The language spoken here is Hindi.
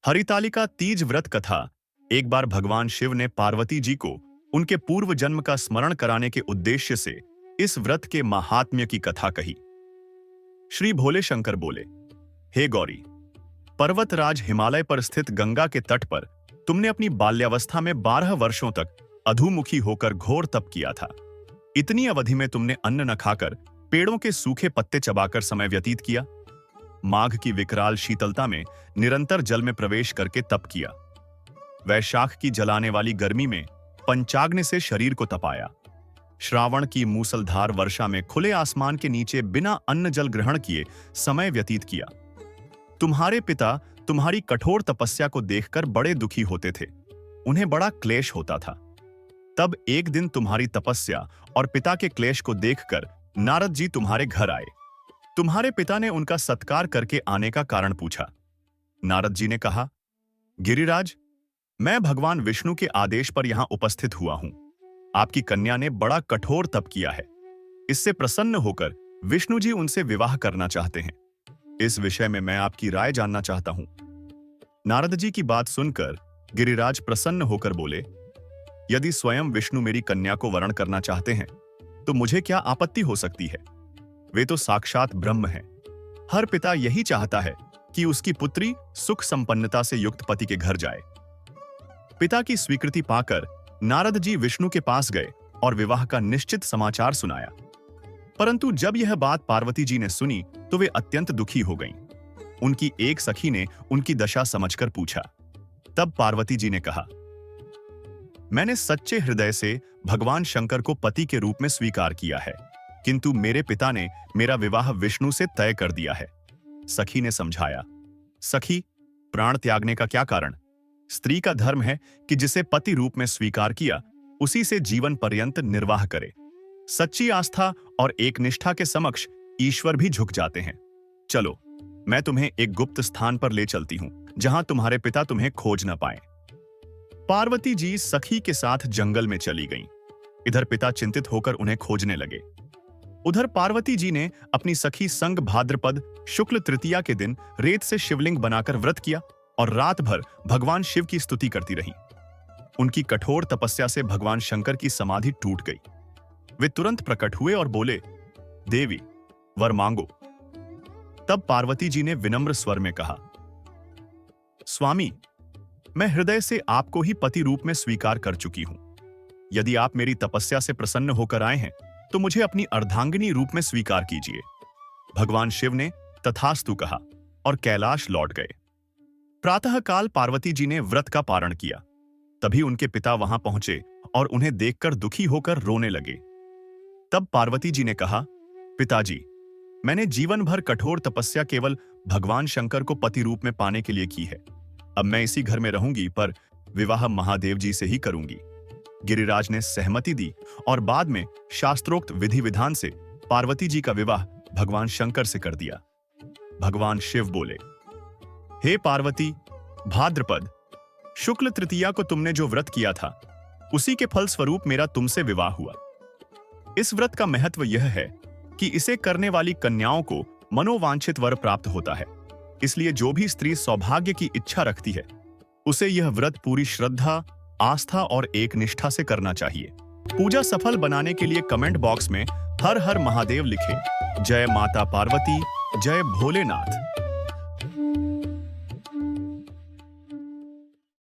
हरितालिका तीज व्रत कथा। एक बार भगवान शिव ने पार्वती जी को उनके पूर्व जन्म का स्मरण कराने के उद्देश्य से इस व्रत के महात्म्य की कथा कही। श्री भोले शंकर बोले, हे गौरी, पर्वतराज हिमालय पर स्थित गंगा के तट पर तुमने अपनी बाल्यावस्था में 12 वर्षों तक अधोमुखी होकर घोर तप किया था। इतनी अवधि में तुमने अन्न न खाकर पेड़ों के सूखे पत्ते चबाकर समय व्यतीत किया। माघ की विकराल शीतलता में निरंतर जल में प्रवेश करके तप किया। वैशाख की जलाने वाली गर्मी में पंचाग्नि से शरीर को तपाया। श्रावण की मूसलधार वर्षा में खुले आसमान के नीचे बिना अन्न जल ग्रहण किए समय व्यतीत किया। तुम्हारे पिता तुम्हारी कठोर तपस्या को देखकर बड़े दुखी होते थे, उन्हें बड़ा क्लेश होता था। तब एक दिन तुम्हारी तपस्या और पिता के क्लेश को देखकर नारद जी तुम्हारे घर आए। तुम्हारे पिता ने उनका सत्कार करके आने का कारण पूछा। नारद जी ने कहा, गिरिराज, मैं भगवान विष्णु के आदेश पर यहां उपस्थित हुआ हूं। आपकी कन्या ने बड़ा कठोर तप किया है। इससे प्रसन्न होकर विष्णु जी उनसे विवाह करना चाहते हैं। इस विषय में मैं आपकी राय जानना चाहता हूं। नारद जी की बात सुनकर गिरिराज प्रसन्न होकर बोले, यदि स्वयं विष्णु मेरी कन्या को वरण करना चाहते हैं तो मुझे क्या आपत्ति हो सकती है। वे तो साक्षात ब्रह्म हैं। हर पिता यही चाहता है कि उसकी पुत्री सुख संपन्नता से युक्त पति के घर जाए। पिता की स्वीकृति पाकर नारद जी विष्णु के पास गए और विवाह का निश्चित समाचार सुनाया। परंतु जब यह बात पार्वती जी ने सुनी तो वे अत्यंत दुखी हो गईं। उनकी एक सखी ने उनकी दशा समझकर पूछा। तब पार्वती जी ने कहा, मैंने सच्चे हृदय से भगवान शंकर को पति के रूप में स्वीकार किया है, किंतु मेरे पिता ने मेरा विवाह विष्णु से तय कर दिया है। सखी ने समझाया, सखी, प्राण त्यागने का क्या कारण। स्त्री का धर्म है कि जिसे पति रूप में स्वीकार किया उसी से जीवन पर्यंत निर्वाह करे। सच्ची आस्था और एक निष्ठा के समक्ष ईश्वर भी झुक जाते हैं। चलो, मैं तुम्हें एक गुप्त स्थान पर ले चलती हूं जहां तुम्हारे पिता तुम्हें खोज न पाए। पार्वती जी सखी के साथ जंगल में चली गईं। इधर पिता चिंतित होकर उन्हें खोजने लगे। उधर पार्वती जी ने अपनी सखी संग भाद्रपद शुक्ल तृतीया के दिन रेत से शिवलिंग बनाकर व्रत किया और रात भर भगवान शिव की स्तुति करती रही। उनकी कठोर तपस्या से भगवान शंकर की समाधि टूट गई। वे तुरंत प्रकट हुए और बोले, देवी, वर मांगो। तब पार्वती जी ने विनम्र स्वर में कहा, स्वामी, मैं हृदय से आपको ही पति रूप में स्वीकार कर चुकी हूं। यदि आप मेरी तपस्या से प्रसन्न होकर आए हैं तो मुझे अपनी अर्धांगिनी रूप में स्वीकार कीजिए। भगवान शिव ने तथास्तु कहा और कैलाश लौट गए। प्रातःकाल पार्वती जी ने व्रत का पारण किया। तभी उनके पिता वहां पहुंचे और उन्हें देखकर दुखी होकर रोने लगे। तब पार्वती जी ने कहा, पिताजी, मैंने जीवन भर कठोर तपस्या केवल भगवान शंकर को पति रूप में पाने के लिए की है। अब मैं इसी घर में रहूंगी, पर विवाह महादेव जी से ही करूंगी। गिरिराज ने सहमति दी और बाद में शास्त्रोक्त विधि विधान से पार्वती जी का विवाह भगवान शंकर से कर दिया। भगवान शिव बोले, हे पार्वती, भाद्रपद शुक्ल तृतीया को तुमने जो व्रत किया था उसी के फल स्वरूप मेरा तुमसे विवाह हुआ। इस व्रत का महत्व यह है कि इसे करने वाली कन्याओं को मनोवांछित वर प्राप्त होता है। इसलिए जो भी स्त्री सौभाग्य की इच्छा रखती है उसे यह व्रत पूरी श्रद्धा, आस्था और एक निष्ठा से करना चाहिए। पूजा सफल बनाने के लिए कमेंट बॉक्स में हर हर महादेव लिखें। जय माता पार्वती, जय भोलेनाथ।